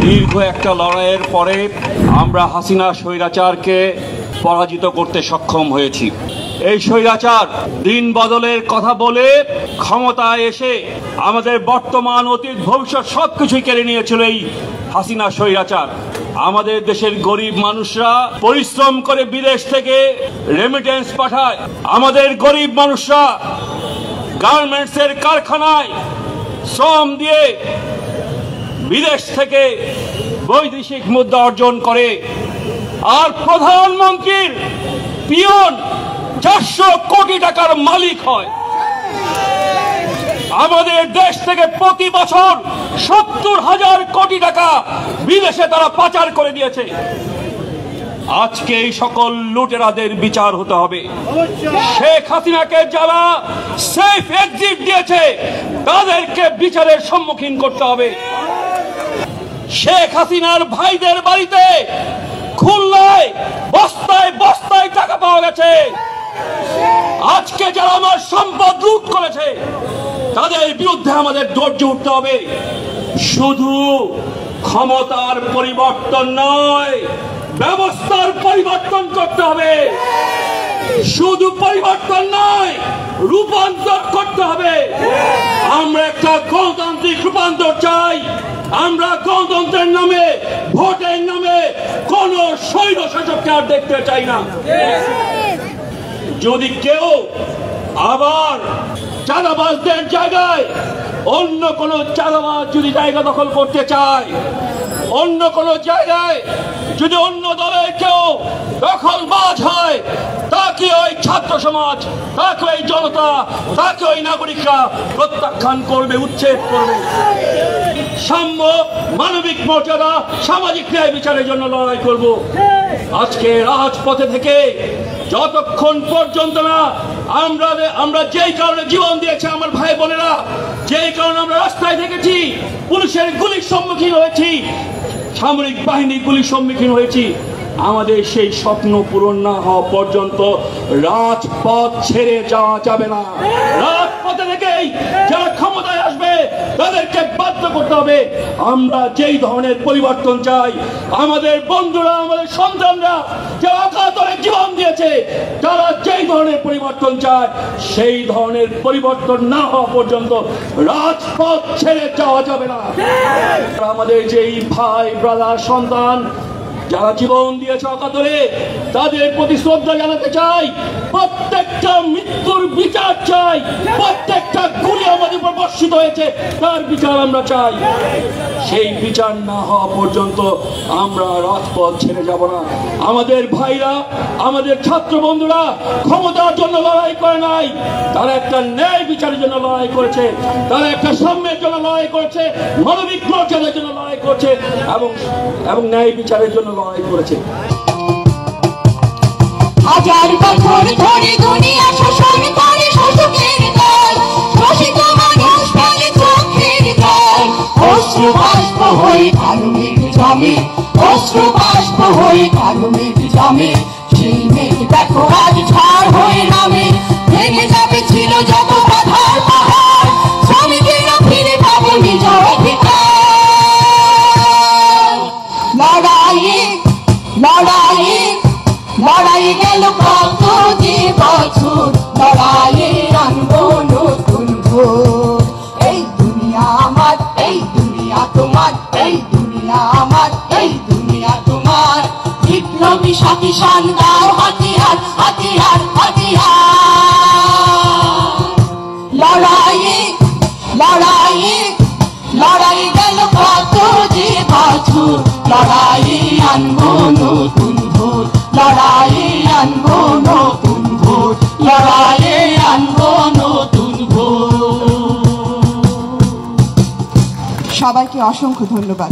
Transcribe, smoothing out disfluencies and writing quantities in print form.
দীর্ঘ একটা লড়াইয়ের পরে আমরা হাসিনা স্বৈরাচারকে পরাজিত করতে সক্ষম হয়েছি। এই স্বৈরাচার দিন বদলের কথা বলে ক্ষমতায় এসে আমাদের বর্তমান, অতীত, ভবিষ্যৎ সবকিছুই কেড়ে নিয়েছিল এই হাসিনা স্বৈরাচার। আমাদের দেশের গরিব মানুষরা পরিশ্রম করে বিদেশ থেকে রেমিটেন্স পাঠায়। আমাদের গরিব মানুষরা গার্মেন্টসের কারখানায় শ্রম দিয়ে বিদেশ থেকে বৈদেশিক মুদ্রা অর্জন করে। আর প্রধানমন্ত্রীর পিয়ন 400 কোটি টাকার মালিক হয়। আমাদের দেশ থেকে প্রতি বছর 70,000 কোটি টাকা বিদেশে তারা পাচার করে দিয়েছে। আজকে এই সকল লুটেরাদের বিচার হতে হবে। শেখ হাসিনাকে যারা সেফ এক্সিট দিয়েছে তাদেরকে বিচারের সম্মুখীন করতে হবে। শেখ হাসিনার ভাইদের বাড়িতে খুলনায় বস্তায় বস্তায় টাকা পাওয়া গেছে। আজকে যারা আমার সম্পদ লুট করেছে তাদের বিরুদ্ধে আমাদের গর্জে উঠতে হবে। শুধু ক্ষমতার পরিবর্তন নয়, ব্যবস্থার পরিবর্তন করতে হবে। শুধু পরিবর্তন নয়, রূপান্তর করতে হবে। আমরা একটা গণতান্ত্রিক রূপান্তর চাই। আমরা গণতন্ত্রের নামে, ভোটের নামে কোন স্বৈর শাসককে আর দেখতে চাই না। যদি কেউ আবার চাঁদাবাজদের জায়গায় অন্য কোন চাঁদাবাজ যদি জায়গা দখল করতে চায়, অন্য কোন জায়গায় যদি অন্য দলের কেউ দখলবাজ হয়, তাকে ওই ছাত্র সমাজ, তাকে ওই জনতা, তাকে ওই নাগরিকরা প্রত্যাখ্যান করবে, উচ্ছেদ করবে। সাম্য, মানবিক মর্যাদা, সামাজিক ন্যায় বিচারের জন্য লড়াই করব। আজকে রাজপথে থেকে যতক্ষণ পর্যন্ত না আমরা যেই কারণে জীবন দিয়েছে আমার ভাই বোনেরা, যেই কারণে আমরা রাস্তায় থেকেছি, পুলিশের গুলির সম্মুখীন হয়েছি, সামরিক বাহিনীর গুলির সম্মুখীন হয়েছি, আমাদের সেই স্বপ্ন পূরণ না হওয়া পর্যন্ত রাজপথ ছেড়ে যাওয়া যাবে না। রাজপথে থেকেই যারা ক্ষমতায় আসবে তাদেরকে বাধ্য করতে হবে। আমরা যেই ধরনের পরিবর্তন চাই, আমাদের বন্ধুরা, আমাদের সন্তানরা যারা অকাতরে জীবন দিয়েছে, তারা যেই ধরনের পরিবর্তন চায়, সেই ধরনের পরিবর্তন না হওয়া পর্যন্ত রাজপথ ছেড়ে যাওয়া যাবে না। আমাদের যেই ভাই, ব্রাদার, সন্তান যারা জীবন দিয়েছে অকাতরে, তাদের প্রতি শ্রদ্ধা জানাতে চাই। প্রত্যেকটা মৃত্যুর বিচার চাই। প্রত্যেকটা গুলি আমাদের উপর বর্ষিত হয়েছে, তার বিচার আমরা চাই। সেই বিচার না হওয়া পর্যন্ত আমরা রাজপথ ছেড়ে যাব না। আমাদের ভাইরা, আমাদের ছাত্র বন্ধুরা ক্ষমতার জন্য লড়াই করে নাই, তারা একটা ন্যায় বিচারের জন্য লড়াই করেছে, তারা একটা সাম্যের জন্য লড়াই করেছে, মানবিক মর্যাদার জন্য লড়াই করছে এবং ন্যায় বিচারের জন্য লড়াই করেছে। হাজার বছর ধরে দুনিয়া শাসন করে শাসকের দল, শোষিত মানুষ ফেলে চোখের জল। অশ্রু বাষ্প হয়ে কারণের জমে, অশ্রু বাষ্প হয়ে কারণের জমে। সেই মেঘ দেখো আজ ঝড় হয়ে নামে, ভেঙে যাবে ছিল যত বাধার পাহাড়, শ্রমিকেরা ফিরে পাবে নিজ অধিকার। লড়াইয়ে লড়াইয়ে লড়াই গেল কত যে বছর, লড়াইয়ে আনবো নতুন ভোর। এই দুনিয়া আমার, এই দুনিয়া তোমার, এই দুনিয়া আমার, এই দুনিয়া তোমার। বিপ্লবী সাথী দাও হাতিয়ার, হাতিয়ার, হাতিয়ার। লড়াইয়ে লড়াইয়ে লড়াই গেল কত যে বছর, লড়াইয়ে আনবো নতুন ভোর, লড়াইয়ে আনবো নতুন ভোর, লড়াইয়ে আনবো নতুন ভোর। সবাইকে অসংখ্য ধন্যবাদ।